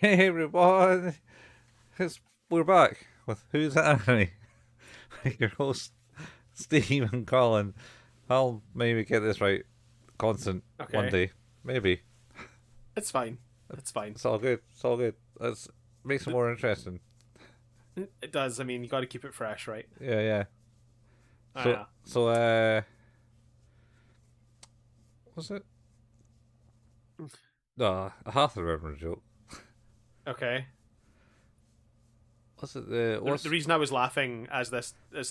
Hey everyone, we're back with Who's Anime? Your host Steve and Colin. I'll maybe get this right, constant one Okay, day, maybe. it's fine. It's fine. It's all good. It's all good. Let's makes it Th- more interesting. It does. I mean, you got to keep it fresh, right? Yeah, yeah. So, Yeah. so, what's it? No, I have to remember the joke. Okay. What's it? The The what's? reason I was laughing as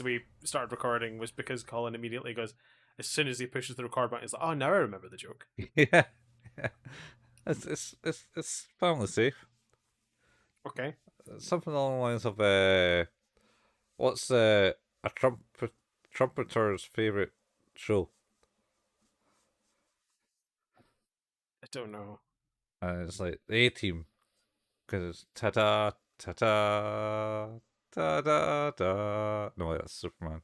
we started recording was because Colin immediately goes, as soon as he pushes the record button, he's like, "Oh, now I remember the joke." Yeah, yeah. It's family safe. Okay. Something along the lines of what's a trumpeter's favorite show? I don't know. And it's like the A Team because it's ta da ta da da da da. No, wait, that's Superman.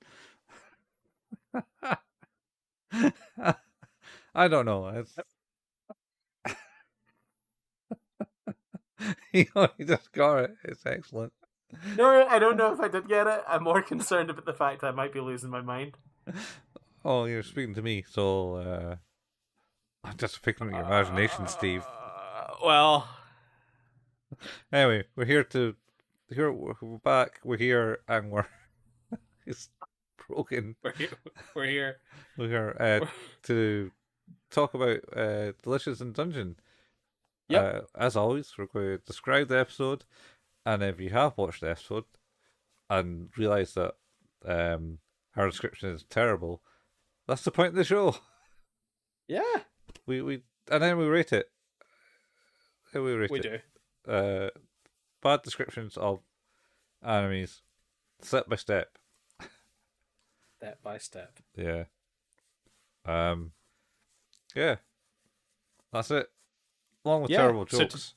I don't know. It's you just got it. It's excellent. No, I don't know if I did get it. I'm more concerned about the fact I might be losing my mind. Oh, you're speaking to me, so I'm just a figment of your imagination, Steve. Well, Anyway, we're back. We're here, and we're it's broken. we're here. We're here. We're here We're... to talk about Delicious in Dungeon. Yep. As always, we're going to describe the episode, and if you have watched the episode and realise that our description is terrible, that's the point of the show. Yeah, We and then we rate it. Then we rate we it. do. Uh, Bad descriptions of enemies, step by step. Step by step. Yeah. Um. Yeah. That's it. Along with Yeah. terrible So, jokes.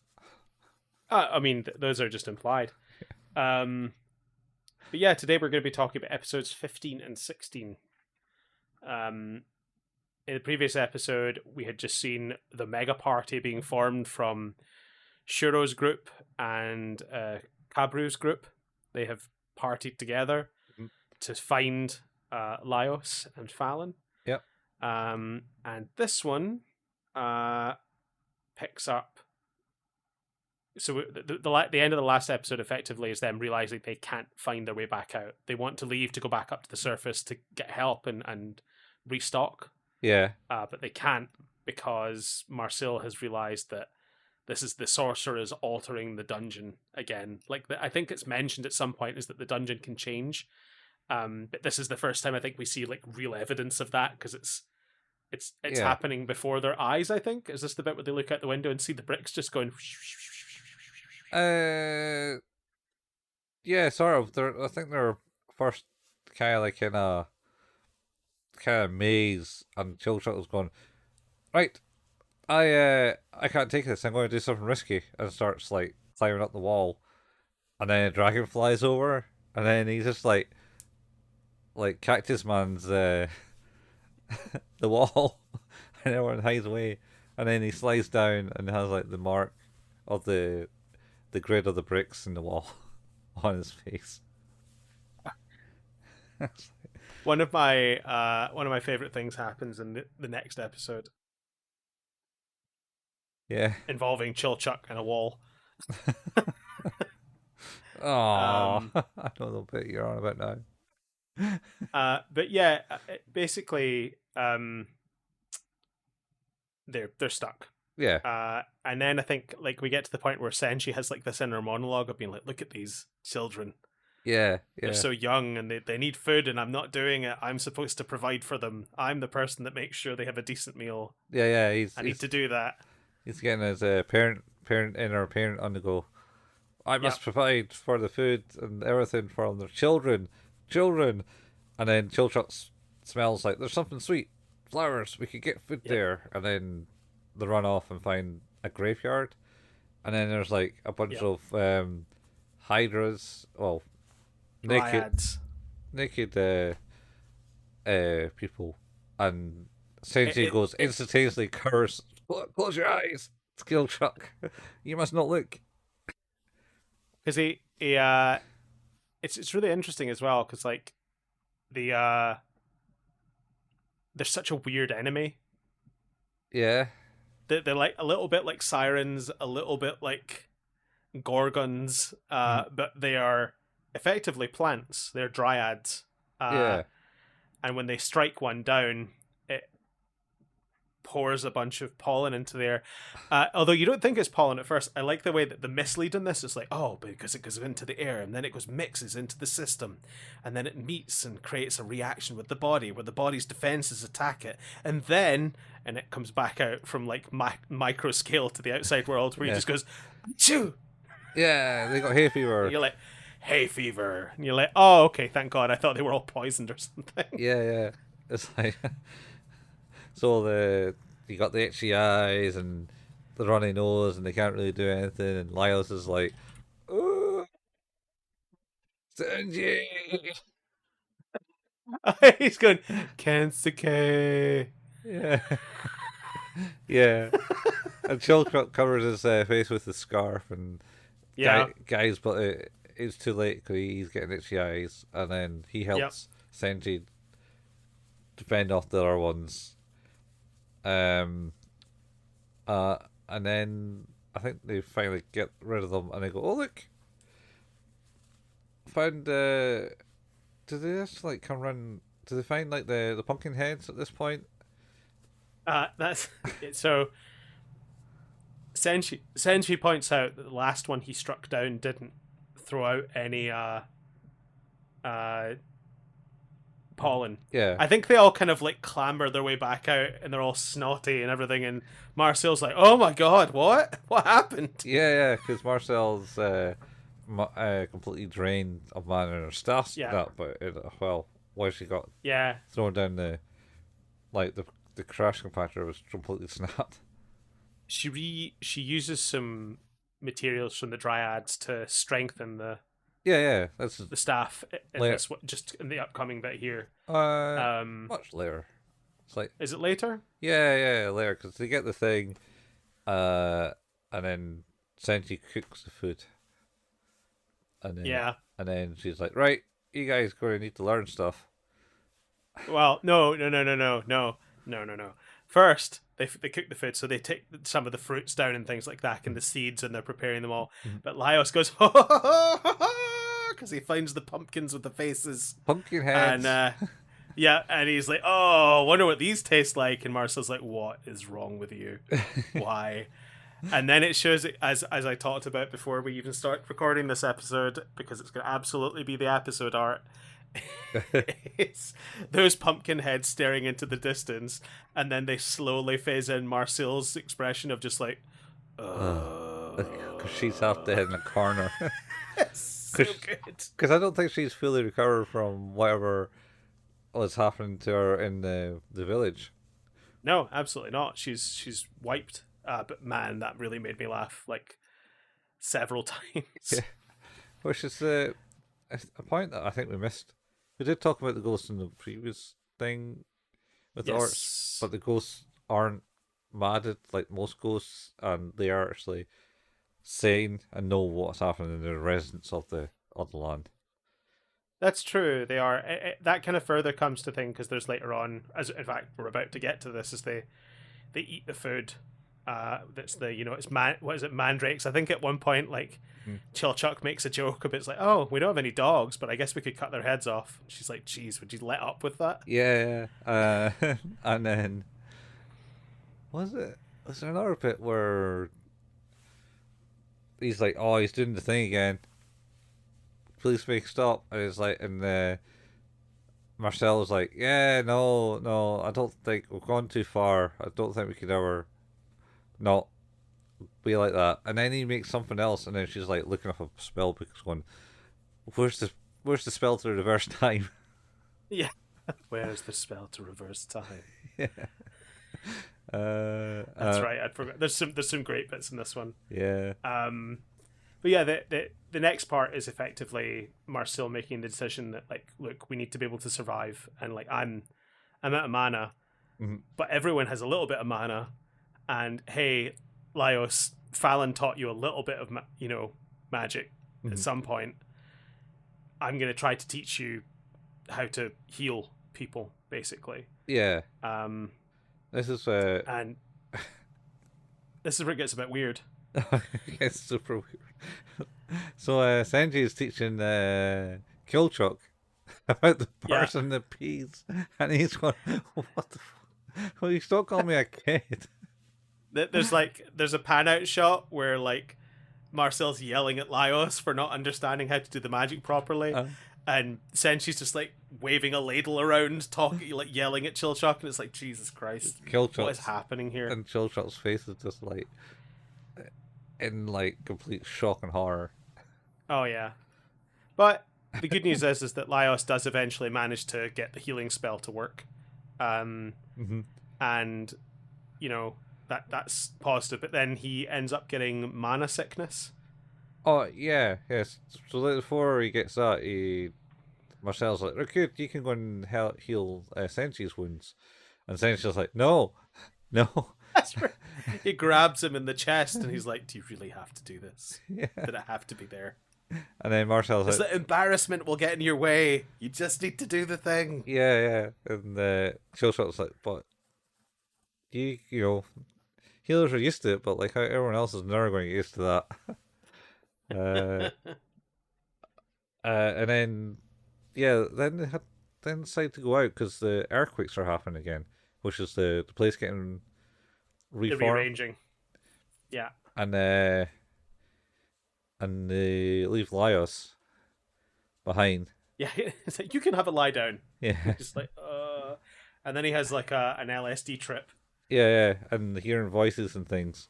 I mean, those are just implied. Um, But yeah, today we're going to be talking about episodes 15 and 16. Um, in the previous episode, we had just seen the mega party being formed from Shuro's group and Kabru's group. They have partied together Mhm. to find Laios and Fallon. Yep. And this one uh, picks up. So the end of the last episode effectively is them realizing they can't find their way back out. They want to leave to go back up to the surface to get help and restock, Yeah. but they can't because Marcille has realized that this is the sorcerer is altering the dungeon again. I think it's mentioned at some point is that the dungeon can change, but this is the first time I think we see like real evidence of that because it's Yeah. happening before their eyes. I think is this the bit where they look out the window and see the bricks just going. Uh. Yeah. Sort of. I think they're first kind of like in a kind of maze, and Chilchuck was going right. I can't take this. I'm going to do something risky, and starts like climbing up the wall, and then a dragon flies over, and then he's just like Cactus Man's the wall, and everyone hides away, and then he slides down and has like the mark of the grid of the bricks in the wall on his face. One of my favorite things happens in the next episode Yeah. involving Chilchuck and a wall. Oh, Um, I know the bit you're on about now. but yeah, basically, they're stuck. Yeah, And then I think like we get to the point where Senshi has like this inner monologue of being like, "Look at these children. yeah, They're yeah, so young and they need food, and I'm not doing it. I'm supposed to provide for them. I'm the person that makes sure they have a decent meal. yeah, yeah. He's I need to do that." he's getting his inner parent on the go. I Yep. must provide for the food and everything for their children. And then Chilchuck smells like there's something sweet, flowers. We could get food Yep. there, and then they run off and find a graveyard, and then there's like a bunch Yep. of hydras, well, naked, Dryads. naked people, and It, Senshi it, goes it, instantaneously curse. Close your eyes, Chilchuck. You must not look. because it's really interesting as well because like the they're such a weird enemy. Yeah. They're like a little bit like sirens, a little bit like gorgons, Mhm. but they are effectively plants. They're dryads, Yeah. and when they strike one down, it pours a bunch of pollen into the air. Although you don't think it's pollen at first, I like the way that the mislead in this is like, oh, because it goes into the air and then it goes mixes into the system, and then it meets and creates a reaction with the body where the body's defenses attack it, and it comes back out from like micro scale to the outside world where he Yeah. just goes, achoo! Yeah. They got hay And fever. you're like, hay fever, and you're like, oh, okay, thank God, I thought they were all poisoned or something. Yeah. Yeah. It's like so you got the itchy eyes and the runny nose, and they can't really do anything. And Lyles is like, "Oh, Senshi." He's going, Kensuke. Yeah. Yeah. And Chilchuck covers his face with the scarf, and Yeah. guys, but it's too late because he's getting itchy eyes, and then he Yep. helps Senji defend off the other ones. Um, and then I think they finally get rid of them, and they go, "Oh look, found." Did they just like come run? Did they find like the pumpkin heads at this point? That's it. So Senshi points out that the last one he struck down didn't throw out any uh pollen. Yeah, I think they all kind of like clamber their way back out and they're all snotty and everything, and Marcille's like, oh my God, what happened? yeah, because Marcel's completely drained of mana and her stuff. Yeah. That, but well, why she got Yeah. thrown down the crash compactor was completely snapped. She uses some materials from the dryads to strengthen Yeah, that's the staff in later. this just in the upcoming bit here. Uh, Um, much later. It's like is it later? yeah, later because they get the thing, uh, and then Senshi cooks the food, Yeah. and then she's like, right, you guys going to need to learn stuff. Well, no. First, they cook the food, so they take some of the fruits down and things like that, and the seeds, and they're preparing them all. Mhm. But Laios goes, ha ha ha ha ha, because he finds the pumpkins with the faces, Pumpkin and heads. yeah, and he's like, oh, wonder what these taste like. And Marcel's like, what is wrong with you? Why? And then it shows it as I talked about before we even start recording this episode, because it's going to absolutely be the episode art. It's those pumpkin heads staring into the distance, and then they slowly phase in Marcille's expression of just like, Because she's half dead in a corner. so good. Because I don't think she's fully recovered from whatever was happening to her in the village. No, absolutely not. She's wiped. But man, that really made me laugh like several times. Yeah. Which is a point that I think we missed. We did talk about the ghosts in the previous thing with the orcs, Yes. but the ghosts aren't madded like most ghosts, and they are actually sane and know what's happening in the residents of the land. That's true. They are. That kind of further comes to thing because there's later on, as in fact we're about to get to this, is they eat the food. That's the it's what is it, mandrakes? I think at one point like Chilchuck makes a joke about it's like, oh, we don't have any dogs, but I guess we could cut their heads off. She's like, geez, would you let up with that? Yeah. And then was there another bit where he's like, oh, he's doing the thing again. Please make stop. And it's like, and Marcel's like, yeah, no, I don't think we've gone too far. I don't think we could ever not be like that. And then he makes something else, and then she's like looking up a spell book, going, where's the spell to reverse time? Yeah. Where's the spell to reverse time? Yeah. That's right. I'd forgot. There's some great bits in this one. Yeah. But yeah, the next part is effectively Marcille making the decision that like, look, we need to be able to survive, and like I'm out of mana, but everyone has a little bit of mana, and hey, Laios, Fallon taught you a little bit of magic. at some point, I'm going to try to teach you how to heal people, basically. Yeah. This is And this is where it gets a bit weird. it's super weird. So Senji is teaching Chilchuck about the person that pees, and he's going, "What the? Well, you still call me a kid?" There's a pan out shot where like Marcille's yelling at Laios for not understanding how to do the magic properly, and Senshi's just like waving a ladle around, talking, like yelling at Chilchuck, and it's like, Jesus Christ, what is happening here? And Chilchuck's face is just like in like complete shock and horror. Oh yeah, but the good news is that Laios does eventually manage to get the healing spell to work, and you know that's positive. But then he ends up getting mana sickness. Oh yeah, yes. So before he gets that, Marcel's like, "Okay, you can go and heal Senshi's wounds," and Senshi's like, "No, no." That's right. He grabs him in the chest, and he's like, "Do you really have to do this? Yeah. Did it have to be there?" And then Marcel's like, the embarrassment will get in your way. You just need to do the thing. Yeah. And Chilchuck's like, "But you know, healers are used to it, but like everyone else is never going to get used to that." And then then they decide to go out because the earthquakes are happening again, which is the place getting reformed. They're rearranging. Yeah. And they leave Laios behind. Yeah, it's like, you can have a lie down. Yeah. Just like, and then he has like an LSD trip. Yeah, and hearing voices and things.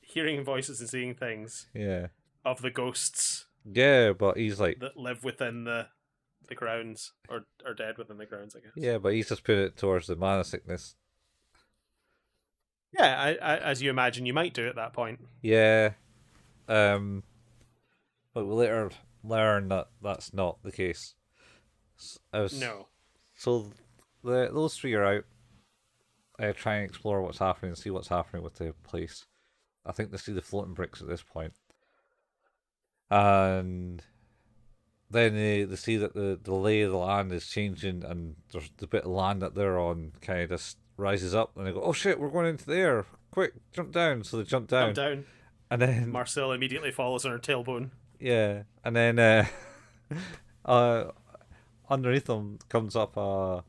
Hearing voices and seeing things. Yeah. Of the ghosts. Yeah, but he's like that live within the grounds, or are dead within the grounds, I guess. Yeah, but he's just put it towards the mana sickness. Yeah, as you imagine you might do at that point. Yeah. But we later learn that that's not the case. No. So those three are out. Try and explore what's happening and see what's happening with the place. I think they see the floating bricks at this point. And then they see that the lay of the land is changing, and there's the bit of land that they're on kind of just rises up, and they go, "Oh shit, we're going into the air! Quick, jump down!" So they jump down. And then Marcille immediately follows on her tailbone. Yeah, and then underneath them comes up a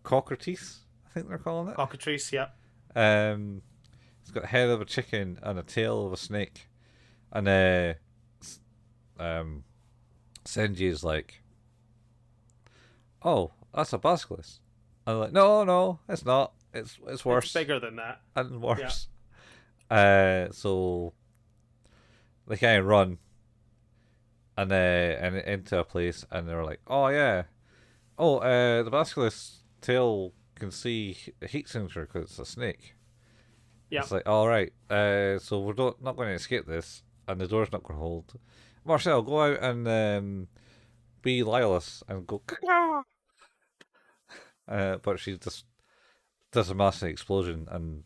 cockatrice, I think they're calling it. Cockatrice, yeah. It's got a head of a chicken and a tail of a snake, and Senji is like, "Oh, that's a basilisk." I'm like, "No, it's not. It's worse. It's bigger than that and worse." Yeah. So they kind of run, and into a place, and they're like, "Oh yeah, the basilisk tail can see a heat signature because it's a snake." Yeah. It's like, all right, so we're not going to escape this, and the door's not going to hold. Marcille, go out and be Lilith and go. But she just does a massive explosion, and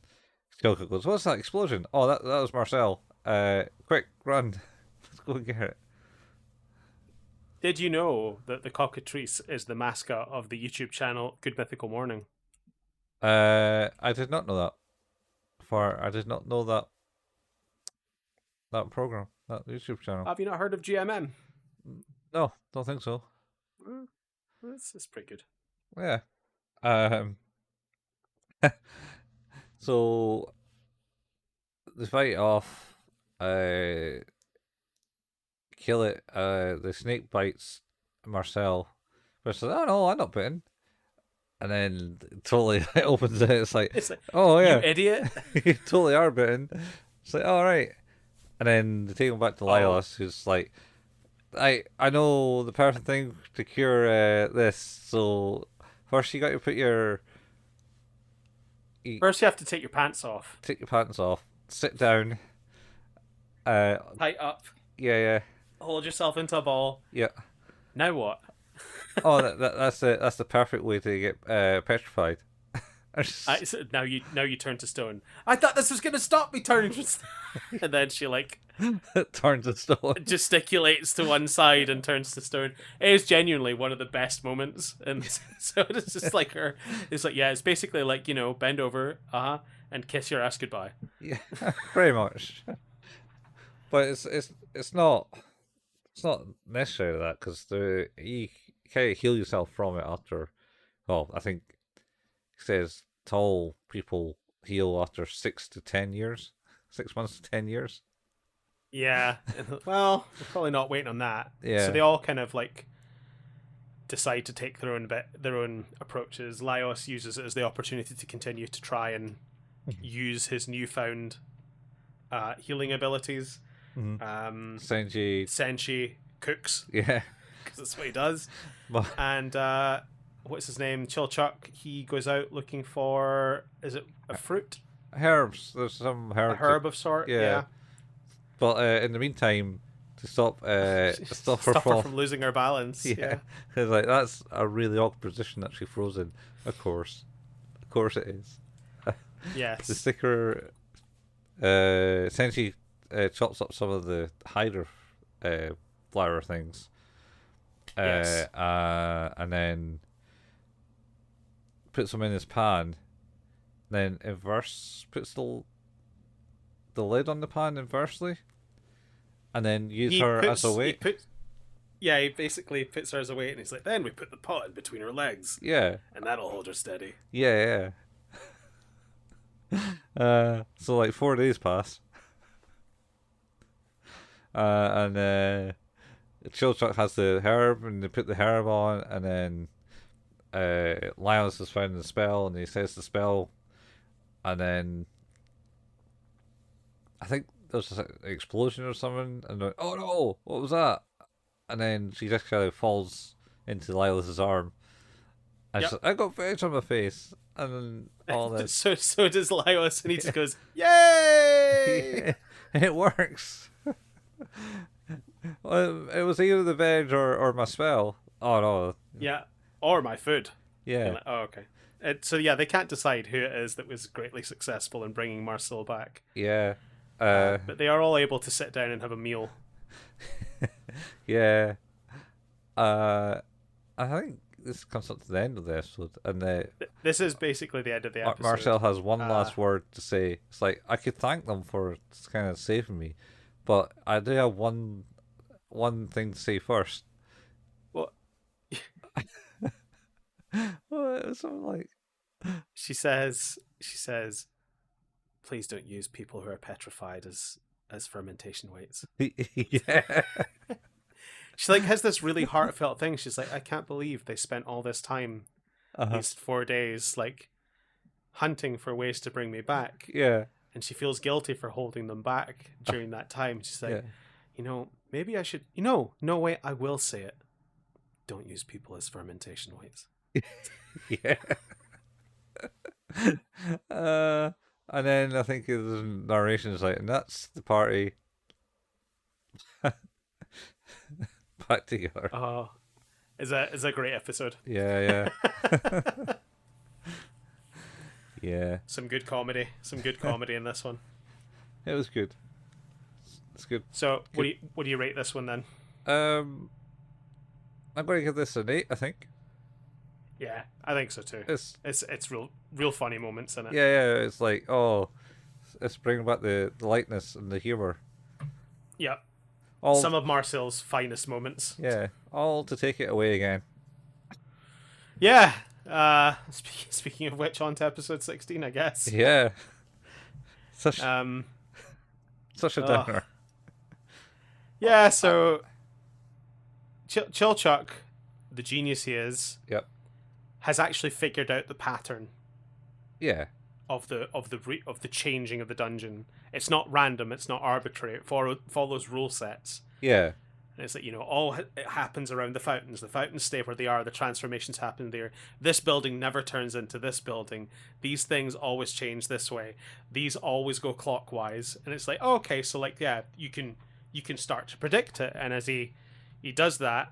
Chilchuck goes, "What's that explosion?" "Oh, that was Marcille. Quick, run. Let's go get it." Did you know that the Cockatrice is the mascot of the YouTube channel Good Mythical Morning? I did not know that. I did not know that program, that YouTube channel. Have you not heard of GMM? No, don't think so. It's pretty good. Yeah. So the fight off. Kill it. The snake bites Marcille, but says, "Oh no, I'm not bitten." And then totally opens it. It's like, "Oh yeah, you idiot! You totally are bitten." It's like, "All right." And then they take him back to Lilith, who's like, I know the perfect thing to cure this. So first you got to put your. First you have to take your pants off. Take your pants off. Sit down. Tight up. Yeah. Hold yourself into a ball. Yeah. Now what? Oh, that's the perfect way to get petrified. Now you turn to stone. I thought this was going to stop me turning to stone. And then she like turns to stone. gesticulates to one side and turns to stone. It is genuinely one of the best moments. And so it's just like her. It's like, yeah, it's basically like, bend over, and kiss your ass goodbye. Yeah, pretty much. But it's not necessarily that, because you kind of heal yourself from it after. Well, I think it says tall people heal after 6 to 10 years, 6 months to 10 years. Yeah. Well, we're probably not waiting on that. Yeah. So they all kind of like decide to take their own approaches. Laios uses it as the opportunity to continue to try and use his newfound healing abilities. Mm-hmm. Senshi cooks. Yeah. Because that's what he does. And what's his name? Chilchuck. He goes out looking for, is it a fruit? Herbs. There's some herbs. A herb of sort. Yeah. But in the meantime, to stop her from losing her balance. Yeah. It's like, that's a really awkward position that she throws in. Of course it is. Yes. The sticker. Senshi chops up some of the hider flower things. Yes. And then puts them in his pan. Then inverse puts the lid on the pan inversely, and then use her as a weight. He basically puts her as a weight, and he's like, then we put the pot in between her legs. Yeah. And that'll hold her steady. Yeah. So like 4 days pass. And Chilchuck has the herb, and they put the herb on, and then Lioness has found the spell, and he says the spell, and then I think there's an explosion or something, and like, oh no, what was that? And then she just kind of falls into Lioness's arm, and she's like, I got veg on my face, and then all this. So does Lioness, and he just goes, yay! It works. Well, it was either the veg or my spell. Oh no. Yeah, or my food. Yeah. Like, oh, okay. So yeah, they can't decide who it is that was greatly successful in bringing Marcille back. Yeah. But they are all able to sit down and have a meal. Yeah. I think this comes up to the end of the episode, and this is basically the end of the episode. Marcille has one last word to say. It's like, I could thank them for kind of saving me, but I do have one thing to say first. What? Well, it was something like, she says, please don't use people who are petrified as fermentation weights. Yeah. She like has this really heartfelt thing. She's like, I can't believe they spent all this time, these 4 days, like hunting for ways to bring me back. Yeah. And she feels guilty for holding them back during that time. She's like, maybe I should, no way, I will say it. Don't use people as fermentation weights. Yeah. And then I think the narration is like, and that's the party. Back together. Oh, is a great episode. Yeah. Yeah. Some good comedy in this one. It was good. It's good. So good. What do you rate this one then? I'm going to give this an 8, I think. Yeah, I think so too. It's real funny moments in it. Yeah. It's like, it's bringing back the lightness and the humor. Yeah. Some of Marcille's finest moments. Yeah, all to take it away again. Yeah. Speaking of which, on to episode 16, I guess. Yeah. Such a downer. Yeah, so Chilchuck, the genius he is, has actually figured out the pattern. Yeah. Of the changing of the dungeon. It's not random. It's not arbitrary. It follows rule sets. Yeah. And it's like, all it happens around the fountains. The fountains stay where they are. The transformations happen there. This building never turns into this building. These things always change this way. These always go clockwise. And it's like, okay, so like, yeah, you can start to predict it. And as he does that,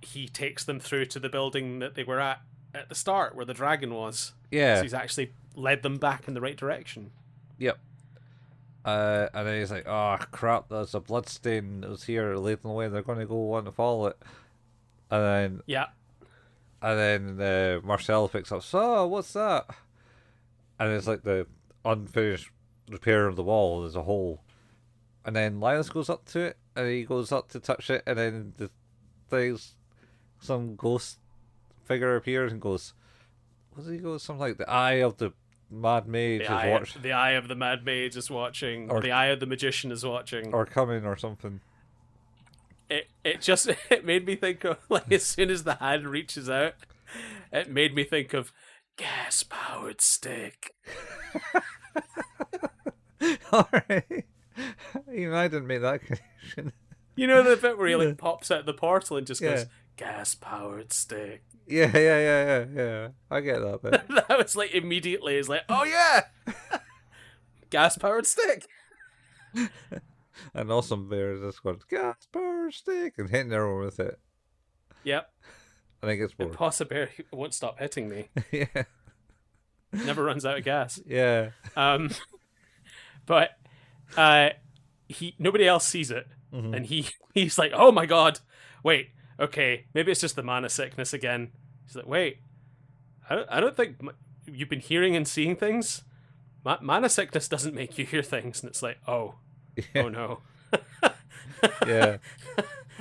he takes them through to the building that they were at at the start where the dragon was. Yeah. So he's actually led them back in the right direction. Yep. And then he's like, "Oh crap! There's a bloodstain that was here leading away. They're going to go want to follow it." And Yeah. then Marcille picks up. So what's that? And it's like the unfinished repair of the wall. There's a hole, and then Linus goes up to it, and he goes up to touch it, and then there's some ghost figure appears and goes, "What does he go? Something like the eye of the mad mage is watching, The eye of the mad mage is watching. Or the eye of the magician is watching. Or coming, or something." It just it made me think of, like, as soon as the hand reaches out, it made me think of gas powered stick. Alright. Even I didn't make that connection. You know the bit where he like pops out the portal and just Yeah. goes gas powered stick. Yeah. I get that bit. That was like immediately is like, oh yeah, gas powered stick. And Awesome Bear is just going, "Gas power stick," and hitting everyone with it. Yep. And it gets bored. Impossible Bear won't stop hitting me. Yeah. Never runs out of gas. Yeah. But nobody else sees it, Mm-hmm. and he's like, oh my god, wait, okay, maybe it's just the mana sickness again. He's like, wait, I don't think you've been hearing and seeing things. Mana sickness doesn't make you hear things, and it's like, oh no. Yeah.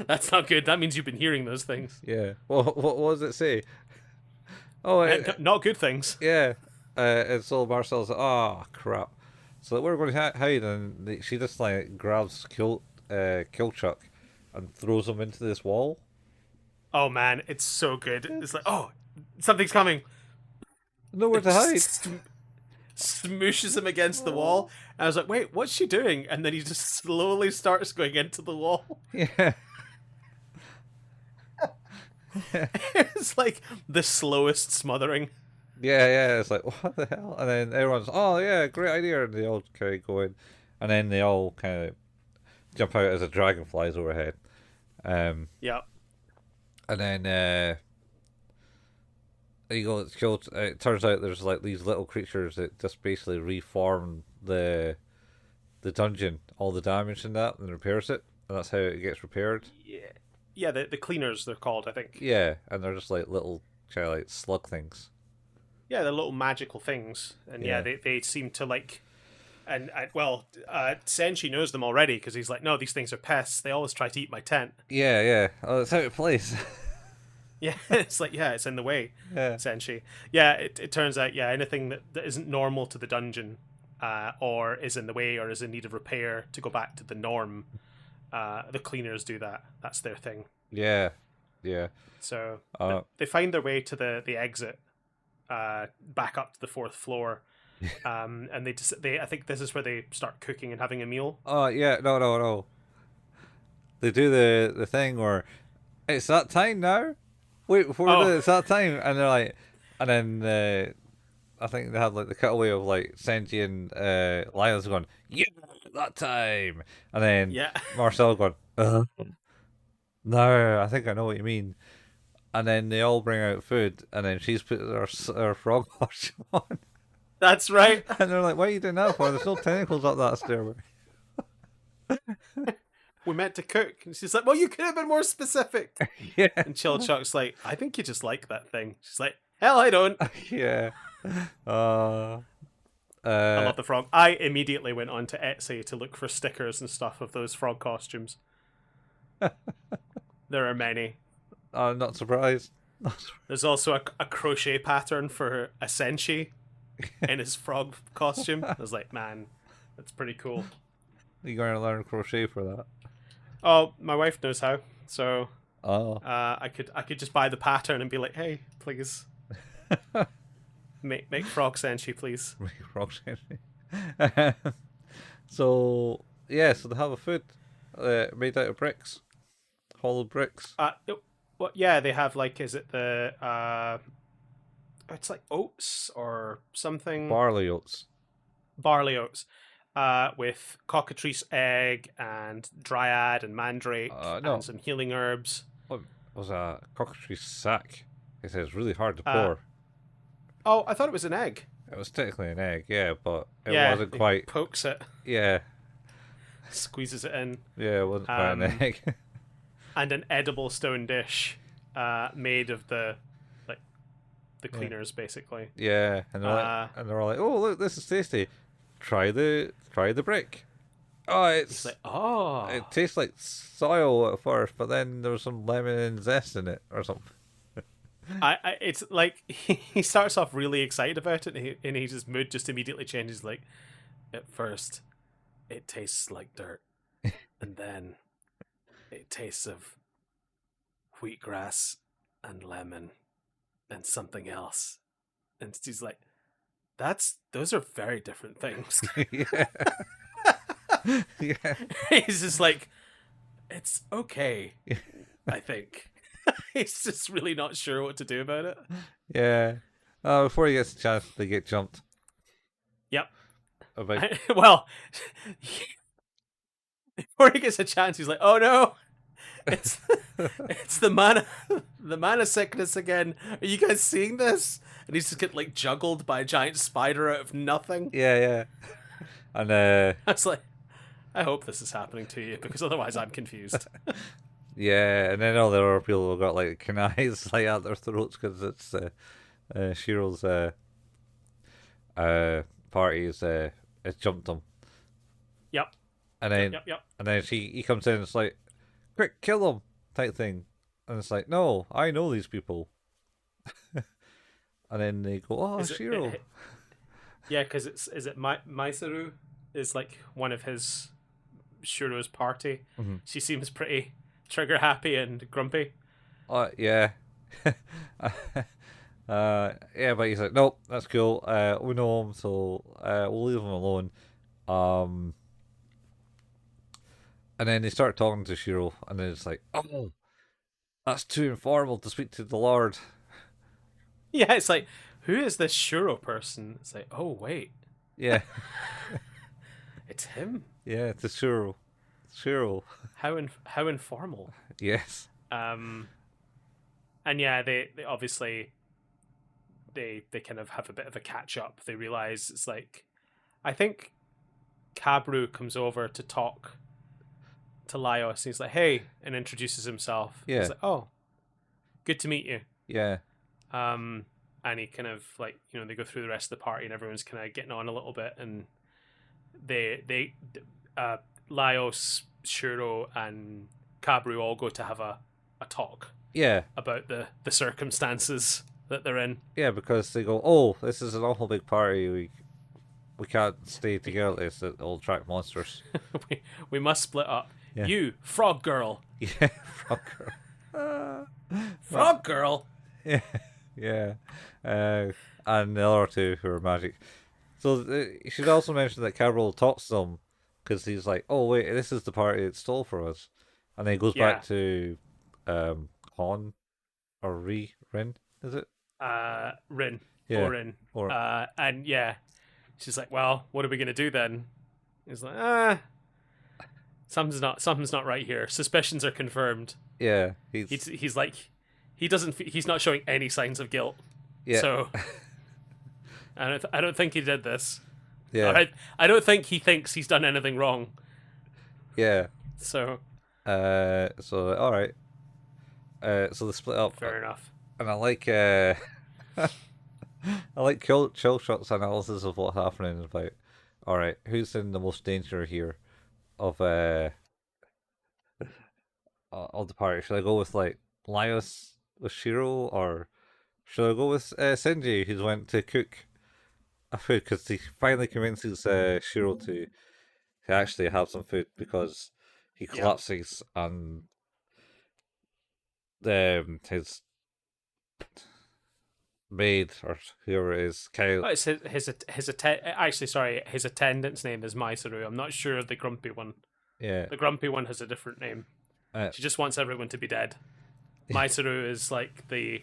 That's not good. That means you've been hearing those things. Yeah. What does it say? Oh, Not good things. yeah. And so Marcel's like, "Oh crap!" So we're going to hide, and she just like grabs Chilchuck and throws him into this wall. Oh man, it's so good. It's like, oh, something's coming. Nowhere to hide. Smooshes him against the wall. And I was like, wait, what's she doing? And then he just slowly starts going into the wall. Yeah. It's like the slowest smothering. Yeah. It's like, what the hell? And then everyone's, "Oh yeah, great idea," and they all kind of go in, and then they all kind of jump out as a dragon flies overhead. Yeah. And then it's killed. It turns out there's like these little creatures that just basically reform the dungeon, all the damage in that, and repairs it, and that's how it gets repaired. Yeah, the cleaners, they're called, I think. Yeah, and they're just like little kind of like slug things. Yeah, they're little magical things. And yeah, they seem to like... And, Senshi knows them already, because he's like, no, these things are pests. They always try to eat my tent. Yeah. Oh, it's out of place. Yeah, it's like, yeah, it's in the way, Yeah. Senshi. Yeah, it turns out, yeah, anything that isn't normal to the dungeon, or is in the way, or is in need of repair to go back to the norm, the cleaners do that. That's their thing. Yeah. So they find their way to the exit, back up to the 4th floor, and I think this is where they start cooking and having a meal. Oh yeah, no. They do the thing where it's that time now. Wait, before it's that time, and they're like, and then I think they had like the cutaway of like Senshi and Linus going, "Yeah, that time," and then Marcille going, "No, I think I know what you mean." And then they all bring out food, and then she's put her frog costume on. That's right. And they're like, "What are you doing that for? There's no tentacles up that stairway." We meant to cook. And she's like, well, you could have been more specific. Yeah. And Chilchuck's like, I think you just like that thing. She's like, hell, I don't. Yeah. I love the frog. I immediately went on to Etsy to look for stickers and stuff of those frog costumes. There are many. I'm not surprised. There's also a crochet pattern for a Senshi in his frog costume. I was like, man, that's pretty cool. You're going to learn crochet for that? Oh, my wife knows how. So I could just buy the pattern and be like, hey, please. Make frog Senshi, please. Make frog Senshi. So they have a food made out of bricks. Hollow bricks. Well, yeah, they have like, is it the it's like oats or something? Barley oats. Barley oats. With cockatrice egg and dryad and mandrake and some healing herbs. What was a cockatrice sack? He says it's really hard to Uh, pour. oh, I thought it was an egg. It was technically an egg, yeah, but it Yeah, wasn't he quite. pokes it, Yeah, squeezes it in. yeah, it wasn't quite an Um, egg. and an edible stone dish, made of like the Yeah, cleaners, basically. yeah, Uh, and they're all like, "Oh, look, this is tasty. Try the brick." Oh, he's like, oh, it tastes like soil at first, but then there was some lemon and zest in it or something. it's like he starts off really excited about it, and his mood just immediately changes. Like, at first, it tastes like dirt, and then it tastes of wheatgrass and lemon and something else. And he's like, those are very different things. Yeah, yeah, He's just like, it's okay, I think. He's just really not sure what to do about it. yeah. Before he gets a chance, they get jumped. Yep. About Well, before he gets a chance, he's like, oh no, it's it's the mana sickness again. Are you guys seeing this? And he's just get like juggled by a giant spider out of nothing. yeah, yeah, and I was like, I hope this is happening to you, because otherwise I'm confused. yeah, and then all the other people have got like knives like at their throats because it's Shiro's party has jumped them, Yep. and then Yep. and then he comes in and it's like, quick, kill them type thing, and it's like, no, I know these people, and then they go, oh, Shiro. Yeah, because is it Maisuru is like one of his Shiro's party. Mm-hmm. She seems pretty trigger happy and grumpy. Yeah. Yeah, but he's like, nope, that's cool. We know him, so we'll leave him alone. And then they start talking to Shiro, and then it's like, oh, that's too informal to speak to the Lord. Yeah, it's like, who is this Shiro person? It's like, oh wait, Yeah, it's him. yeah, it's Shiro. Shiro. How informal. Yes. And yeah, they obviously they kind of have a bit of a catch up. They realize it's like, I think Kabru comes over to talk to Laios. He's like, hey, and introduces himself. Yeah. He's like, oh, good to meet you. Yeah. And he kind of like, they go through the rest of the party and everyone's kind of getting on a little bit, and they Laios, Shuro, and Kabru all go to have a talk. Yeah. About the circumstances that they're in. Yeah, because they go, oh, this is an awful big party. We can't stay together. It'll attract monsters. we must split up. Yeah. You, frog girl. Yeah, frog girl. Frog girl. Yeah, yeah. And the other two who are magic. So you should also mention that Cabral talks to them because he's like, oh wait, this is the party that stole from us, and then he goes back to Colin or Rin, is it? Rin. Yeah. Or Rin. And yeah, she's like, well, what are we gonna do then? He's like, something's not right here. Suspicions are confirmed. Yeah, he's like, he's not showing any signs of guilt. Yeah. So I don't think he did this. Yeah. I don't think he thinks he's done anything wrong. Yeah. So. So all right. So they split up. Fair enough. And I like I like Chilchuck's analysis of what's happening. About, all right, who's in the most danger here of the party? Should I go with like Laios with Shiro, or should I go with Senshi, who's went to cook a food because he finally convinces Shiro to actually have some food because he collapses and his maid or whoever it is, Kyle. Oh, it's his attendant's name is Maisuru. I'm not sure of the grumpy one. Yeah, the grumpy one has a different name. She just wants everyone to be dead. Maisuru is like the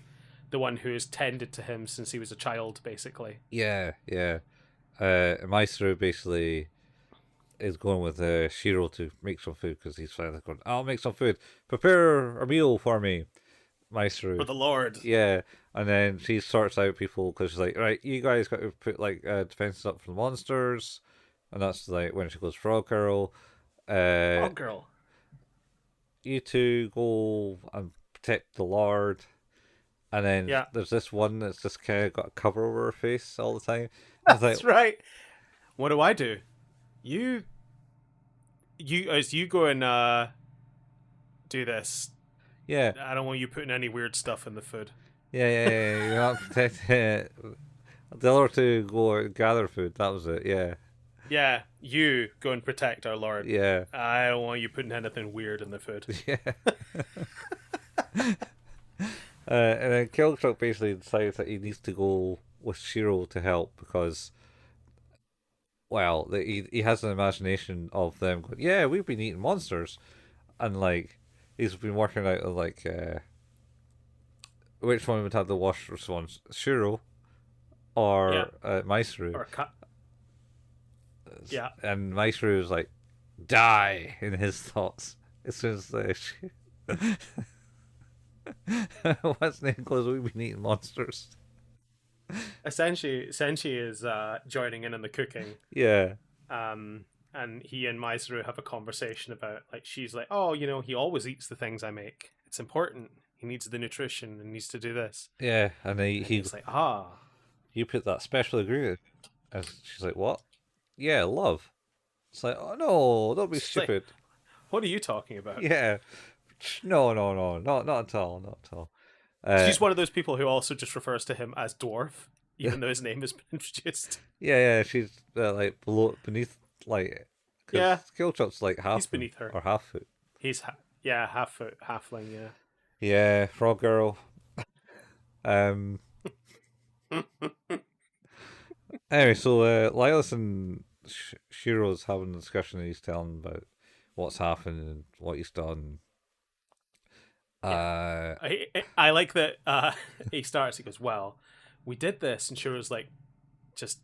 one who has tended to him since he was a child, basically. Yeah. Maisuru basically is going with Shiro to make some food because he's finally going, I'll make some food. Prepare a meal for me. Maestro. For the Lord. Yeah, and then she sorts out people because she's like, right, you guys got to put like defenses up for the monsters, and that's like when she goes Frog Girl. Uh, Frog Girl. you two go and protect the Lord, and then Yeah, there's this one that's just kind of got a cover over her face all the time. And it's like, that's right. What do I do? You, as you go and do this. yeah, I don't want you putting any weird stuff in the food. yeah. You're not protecting. The other two go and gather food. That was it. Yeah, Yeah, you go and protect our Lord. yeah, I don't want you putting anything weird in the food. yeah. And then Chilchuck basically decides that he needs to go with Shiro to help because, well, he has an imagination of them going, yeah, we've been eating monsters. And, like, he's been working out, like, which one would have the worst response, Shiro Yeah, or Maestro? or cut. Yeah, And Maestro is like, die in his thoughts as soon as what's name goes, we've been eating monsters. Senshi is joining in on the cooking. Yeah. And he and Maizuru have a conversation about, like, she's like, oh, he always eats the things I make. It's important. He needs the nutrition and needs to do this. Yeah, and He's like, you put that special ingredient, and she's like, what? Yeah, love. It's like, oh no, don't be she's like, stupid. what are you talking about? Yeah, no, not at all, not at all. She's one of those people who also just refers to him as dwarf, even though his name has been introduced. Yeah, she's like beneath, like, Yeah, Killshot's like half he's beneath her. or half foot. He's half foot, halfling. Yeah. Yeah, frog girl. Um. Anyway, so Lilas and Shiro's having a discussion, and he's telling about what's happened and what he's done. Yeah. I like that he starts, he goes, well, we did this, and Shiro's like, just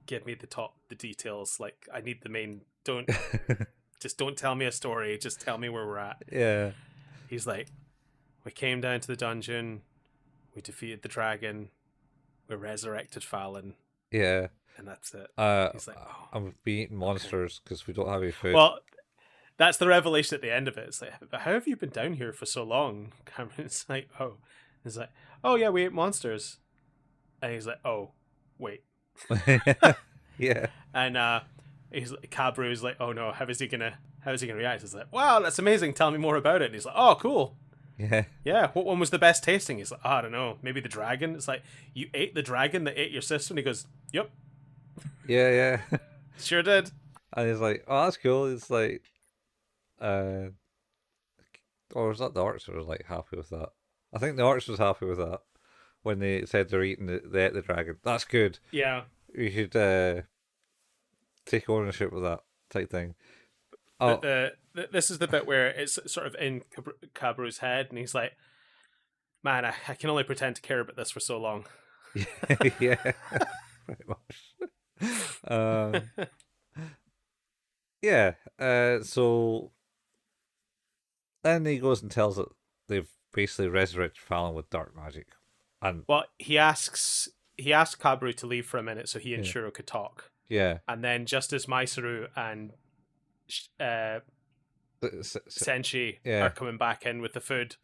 give me the details, like, I need the main, don't tell me a story, just tell me where we're at. Yeah. He's like, we came down to the dungeon, we defeated the dragon, we resurrected Fallon. Yeah. And that's it. He's like, I'm beating monsters because we don't have any food. Well, that's the revelation at the end of it. It's like, but how have you been down here for so long, Cameron's like, oh. He's like, oh yeah, we ate monsters. And he's like, oh, wait. Yeah. And he's like, Cabru's like, oh no, how is he gonna react? He's like, wow, that's amazing. Tell me more about it. And he's like, oh, cool. Yeah. Yeah. What one was the best tasting? He's like, oh, I don't know. Maybe the dragon. It's like, you ate the dragon that ate your sister? And he goes, yep. Yeah. Sure did. And he's like, oh, that's cool. It's like, or was that the orcs who was like happy with that? I think the orcs was happy with that when they said they're eating they ate the dragon. That's good. Yeah. You should take ownership of that type thing. Oh, this is the bit where it's sort of in Cabru's head, and he's like, man, I can only pretend to care about this for so long. Yeah, pretty much. Yeah, so then he goes and tells that they've basically resurrected Fallon with dark magic. And well, he asks Cabru to leave for a minute so he and Shiro could talk. Yeah. And then just as Maizuru and Senshi are coming back in with the food,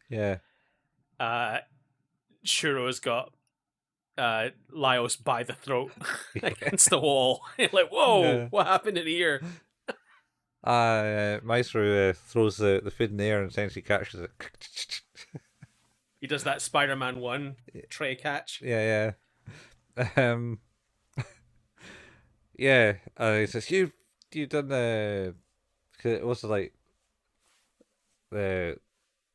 Shiro's got Laios by the throat against the wall. Like, whoa, what happened in here? Maestro throws the food in the air and Senshi catches it. He does that Spider-Man 1 tray catch. Yeah. Yeah, he says, you done the... It was like the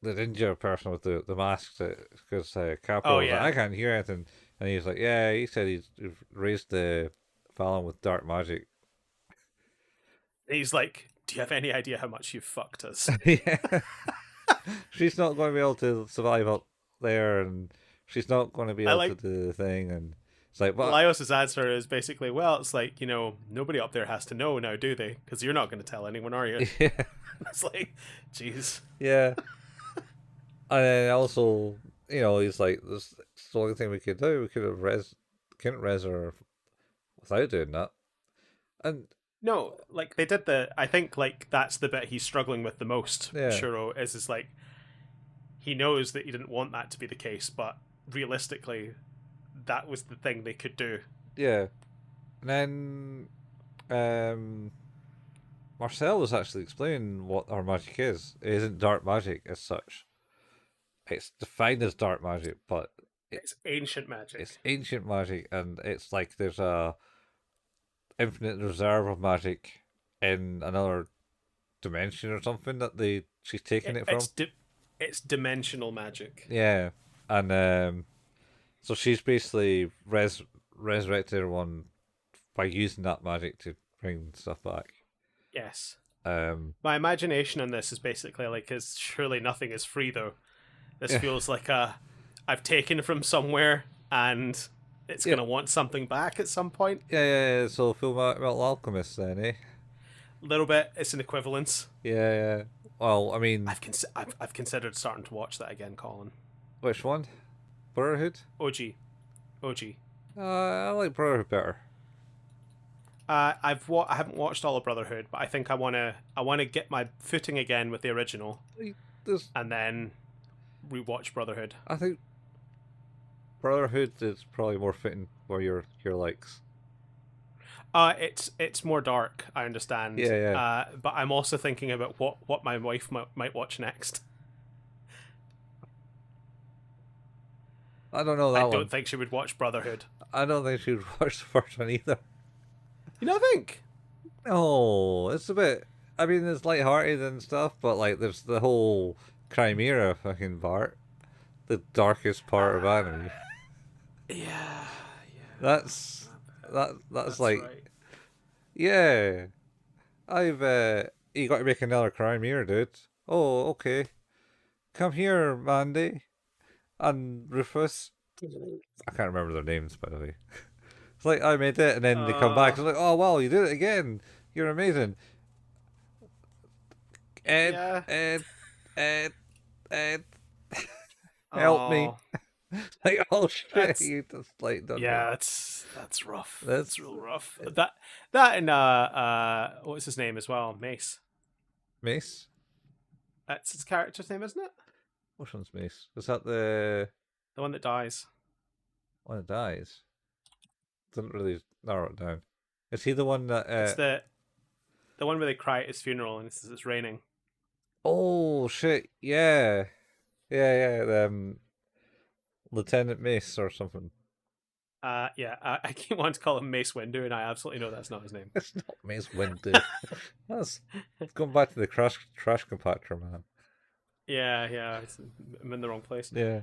ninja person with the mask, because Capo was like, I can't hear anything. And he's like, yeah, he said he's raised the Fallon with dark magic. He's like, do you have any idea how much you've fucked us? Yeah. She's not going to be able to survive up there, and she's not going to be able to do the thing. And it's like, well, Laios' answer is basically, well, it's like, nobody up there has to know now, do they? Because you're not going to tell anyone, are you? Yeah. It's like, jeez. Yeah. And then also, he's like, this it's the only thing we could do. We could have couldn't res her without doing that. And No, like they did the. I think like that's the bit he's struggling with the most. yeah, Shuro is like he knows that he didn't want that to be the case, but realistically, that was the thing they could do. yeah. And then Marcel was actually explaining what our magic is. It isn't dark magic as such. It's defined as dark magic, but It's ancient magic. it's ancient magic, and it's like there's a infinite reserve of magic in another dimension or something that she's taking it from. It's dimensional magic. Yeah, and so she's basically resurrected everyone by using that magic to bring stuff back. Yes. Um, My imagination on this is basically like, because surely nothing is free though. This yeah, feels like I've taken from somewhere and it's yeah, gonna want something back at some point. yeah. So Full Metal Alchemist then, eh? A little bit. It's an equivalence. Yeah, yeah. Well, I mean, I've considered starting to watch that again, Colin. which one? Brotherhood? OG, OG. I like Brotherhood better. I haven't watched all of Brotherhood, but I think I wanna get my footing again with the original, There's, and then rewatch Brotherhood. I think Brotherhood is probably more fitting for your likes. It's more dark. I understand. Yeah, yeah. But I'm also thinking about what my wife might watch next. I don't know I that don't one. think she would watch Brotherhood. I don't think she'd watch the first one either. You don't think? No, it's a bit. I mean, it's lighthearted and stuff, but like, there's the whole Chimera fucking part, the darkest part of anime. Yeah, That's that's that's like, right. yeah. I've you got to make another Chimera, dude. Oh, okay. Come here, Mandy and Rufus. I can't remember their names, by the way. It's like I made it, and then they come back. Uh, It's like, oh wow, you did it again. You're amazing. Ed, yeah. Ed, Ed, Ed, help me! Oh, Like, oh shit, that's you just like done that. yeah. That's rough. That's That's real rough. That and what's his name as well? Mace. Mace. That's his character's name, isn't it? Which one's Mace? Was that the The one that dies. one that dies? Didn't really narrow it down. Is he the one that? It's the one where they cry at his funeral and it's raining. Oh shit! Yeah, yeah, yeah. Lieutenant Mace or something. Yeah, I keep wanting to call him Mace Windu, and I absolutely know that's not his name. It's not Mace Windu. That's going back to the trash compactor, man. Yeah, I'm in the wrong place. Yeah.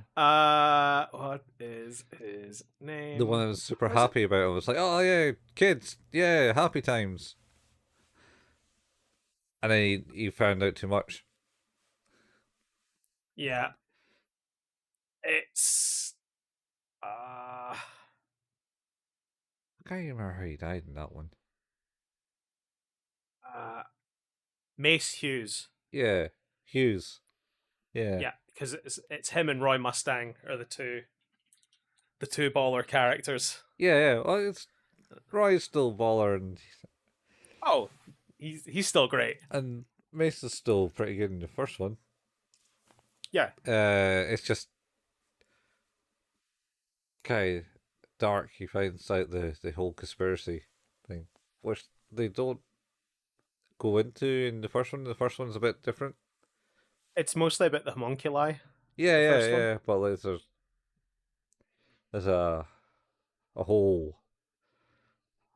What is his name? The one I was super What is it? happy about was like, oh yeah, kids, yeah, happy times. And then he found out too much. Yeah, it's I can't even remember how he died in that one. uh, Mace Hughes. Yeah, Hughes. Yeah, Yeah, because it's him and Roy Mustang are the two baller characters. yeah. Well, it's Roy's still baller, Oh, he's still great. and Mace is still pretty good in the first one. Yeah, It's just kind of dark. He finds out the whole conspiracy thing, which they don't go into in the first one. The first one's a bit different. it's mostly about the homunculi. Yeah, The yeah, first one. yeah. But there's a whole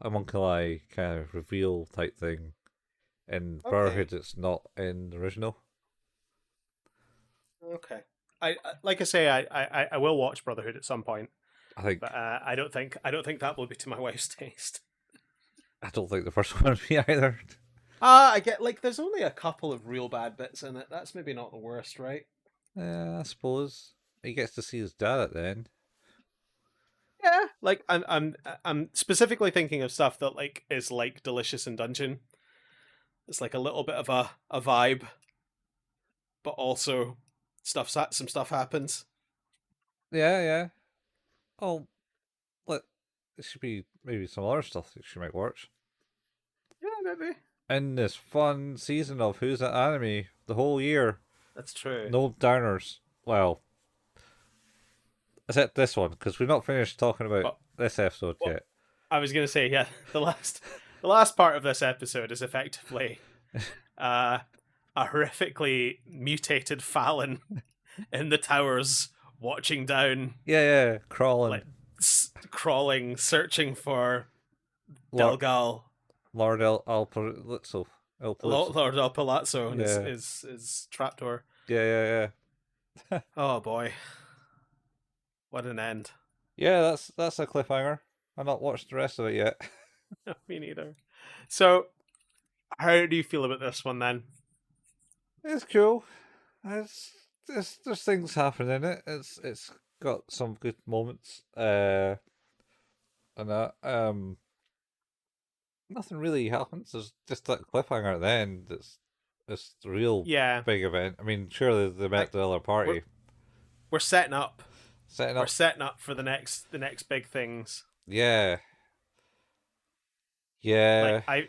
homunculi kind of reveal type thing in Okay. Brotherhood. It's not in the original. Okay. Like I say, I will watch Brotherhood at some point, I think but I don't think that will be to my wife's taste. I don't think the first one would be either. I get like there's only a couple of real bad bits in it. That's maybe not the worst, right? Yeah, I suppose he gets to see his dad at the end. Yeah. Like I'm specifically thinking of stuff that like is like Delicious in Dungeon. It's like a little bit of a vibe, but also some stuff happens. Yeah, yeah. Oh, let it should be maybe some other stuff that she might watch Yeah, maybe. in this fun season of Who's That Anime the whole year. That's true. No downers. Well, except this one because we've not finished talking about But this episode well, yet. I was gonna say, yeah, the last part of this episode is effectively uh, a horrifically mutated Fallon in the towers, watching down, Yeah, yeah, crawling. like crawling, searching for Lord, Delgal, Lord El Palazzo. El Palazzo. Lord El Palazzo, and his Yeah, his his trapdoor. yeah, yeah, yeah. Oh boy, what an end! Yeah, that's a cliffhanger. I've not watched the rest of it yet. Me neither. So, how do you feel about this one then? It's cool. There's things happening in it. It's got some good moments. And that nothing really happens. There's just that cliffhanger at the end. It's the real Yeah, big event. I mean, surely they met like the other we're party we're setting up. setting We're up. setting up for the next big things. Yeah, Like yeah, I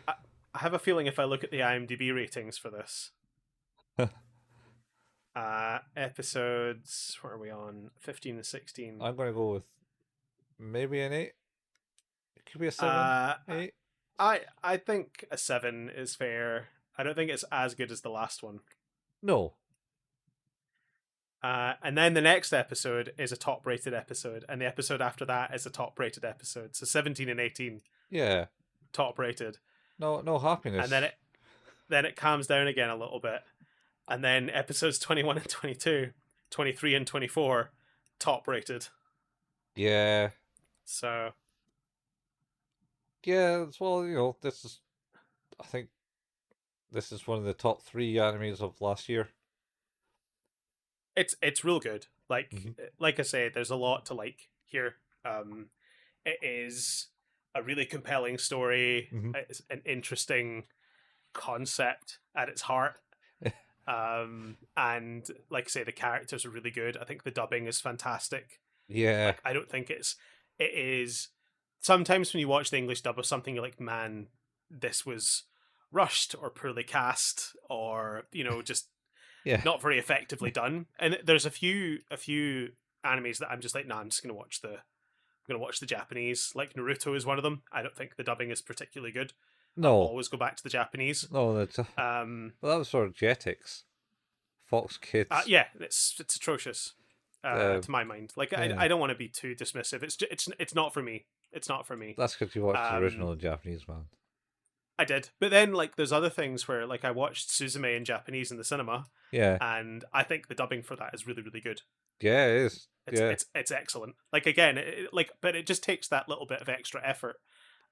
have a feeling if I look at the IMDb ratings for this, episodes, what are we on? 15 and 16. I'm gonna go with maybe an 8. It could be a 7, Uh, 8. I think a 7 is fair. I don't think it's as good as the last one. No, And then the next episode is a top rated episode, and the episode after that is a top rated episode. So 17 and 18 yeah, top rated, no and happiness. then it calms down again a little bit, and then episodes 21 and 22, 23 and 24 top rated. Yeah, So yeah. Well, this is. I think this is one of the top 3 animes of last year. it's real good. Hmm. Like I say, there's a lot to like here. It is a really compelling story. Hmm. It's an interesting concept at its heart. And like I say, the characters are really good. I think the dubbing is fantastic. Yeah, Like I don't think it is. Sometimes when you watch the English dub of something, you're like, man, this was rushed or poorly cast, or just yeah. not very effectively done. And there's a few animes that I'm just like, nah, I'm gonna watch the Japanese. Like Naruto is one of them. I don't think the dubbing is particularly good. I'll No, always go back to the Japanese. no. That's Um, well, that was for Jetix, Fox Kids. yeah, it's atrocious. Uh, To my mind, like yeah, I don't want to be too dismissive. It's not for me. It's not for me. that's because you watched the Um, original in Japanese, man. I did, but then like there's other things where like I watched Suzume in Japanese in the cinema, Yeah, and I think the dubbing for that is really really good. yeah, it is. It's Yeah, it's it's excellent. Like again, but it just takes that little bit of extra effort.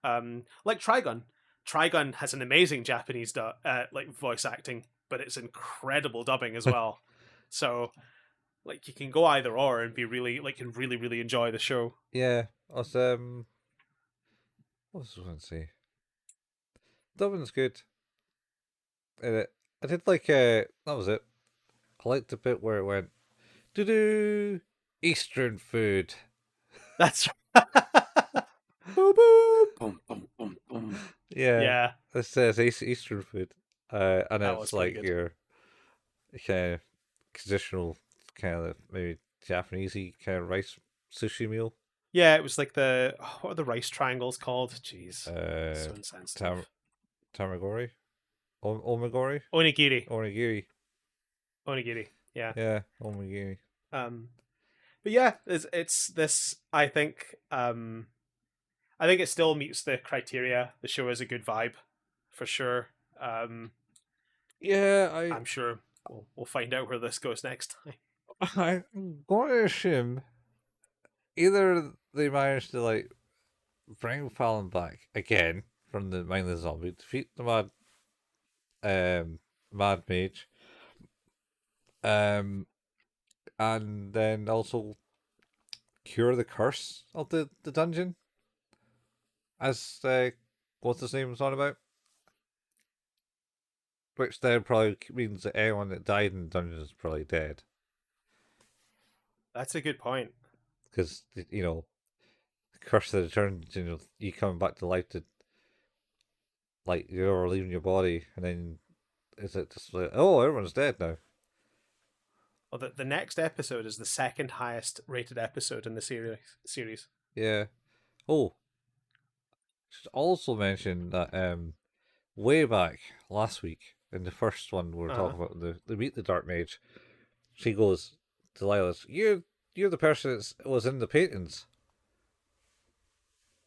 Like Trigun. Trigun has an amazing Japanese like voice acting, but it's incredible dubbing as well. So like you can go either or and be really like and really really enjoy the show. yeah. I was what was I going to say? Dubbing's good. I did like that was it. I liked the bit where it went doo doo Eastern food. That's boop, boop. Boom, boom, boom, boom. Yeah, Yeah, it says Eastern food. And that it's was pretty like good. your kind of traditional kind of maybe Japanesey kind of rice sushi meal. Yeah, it was like what are the rice triangles called? Jeez, Uh, so insensitive. tam tamagori, omagori, Onigiri, onigiri. onigiri. Yeah. Yeah, omagiri. Um, but yeah, it's this. I think it still meets the criteria. The show is a good vibe, for sure. Yeah, I'm sure we'll find out where this goes next time. I'm going to assume either they managed to like bring Fallon back again from the mindless zombie, defeat the mad mage, um, and then also cure the curse of the dungeon, as what's his name was on about, which then probably means that anyone that died in the dungeon is probably dead. That's a good point. because curse of the return. You coming back to life to like you're leaving your body, and then is it just like, oh, everyone's dead now? Well, the next episode is the second highest rated episode in the series. Yeah. Oh, should also mention that way back last week in the first one we were talking about the Meet the Dark Mage. She goes, Delilah's, you're the person that was in the paintings.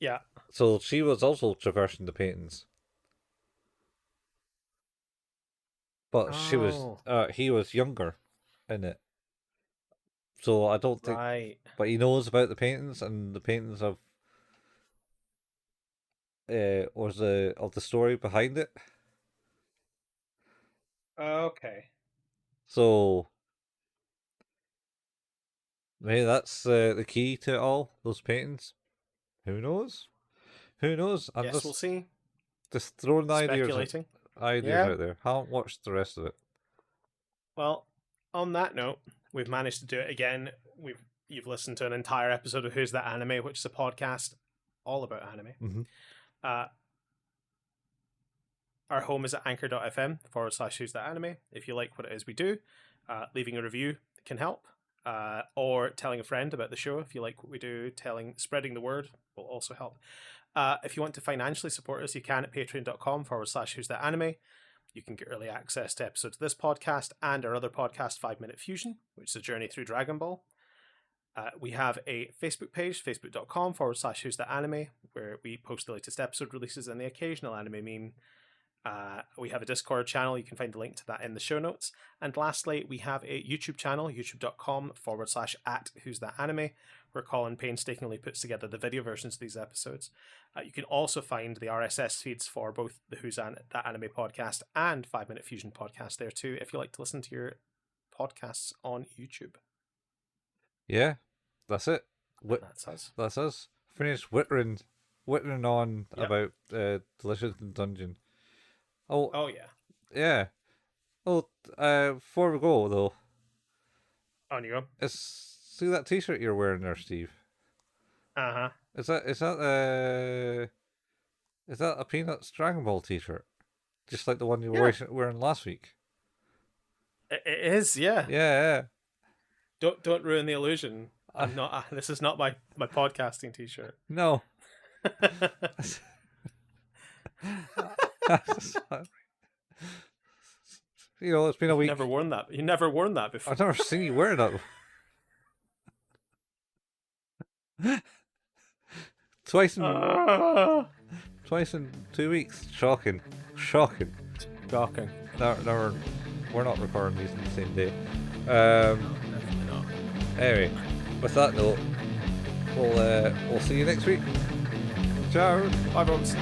Yeah. So she was also traversing the paintings. But he was younger in it. So I don't think, right. but he knows about the paintings, and the paintings of of the story behind it. Okay. So maybe that's the key to it all. Those paintings. Who knows? Who knows? I'm Yes, we'll see. just throwing the Speculating. ideas out there. Haven't watched the rest of it. Well, on that note, we've managed to do it again. You've listened to an entire episode of Who's That Anime, which is a podcast all about anime. Mm-hmm. Our home is at anchor.fm/Who's That Anime. If you like what it is we do, leaving a review can help. Or telling a friend about the show if you like what we do. Spreading the word will also help. If you want to financially support us, you can at patreon.com/Who's That Anime. You can get early access to episodes of this podcast and our other podcast, 5 Minute Fusion, which is a journey through Dragon Ball. We have a Facebook page, facebook.com/Who's That Anime, where we post the latest episode releases and the occasional anime meme. We have a Discord channel. You can find a link to that in the show notes. And lastly, we have a YouTube channel, youtube.com/Who's That Anime, where Colin painstakingly puts together the video versions of these episodes. You can also find the RSS feeds for both the Who's That Anime podcast and 5 Minute Fusion podcast there too, if you like to listen to your podcasts on YouTube. Yeah, that's it. That's us. That's us. Finished whittering on about Delicious Dungeon. Oh yeah. Yeah. Oh, before we go though, On you go. See that T-shirt you're wearing there, Steve? Uh-huh. Is that a Peanuts Dragon Ball T-shirt? Just like the one you were wearing last week. It is, yeah. Yeah. Don't ruin the illusion. I'm not. This is not my podcasting T-shirt. No. It's been a week. You never worn that before. I've never seen you wear that. Twice in 2 weeks. Shocking. No, we're not recording these on the same day. Definitely not. Anyway, with that note, we'll see you next week. Ciao. Bye, folks.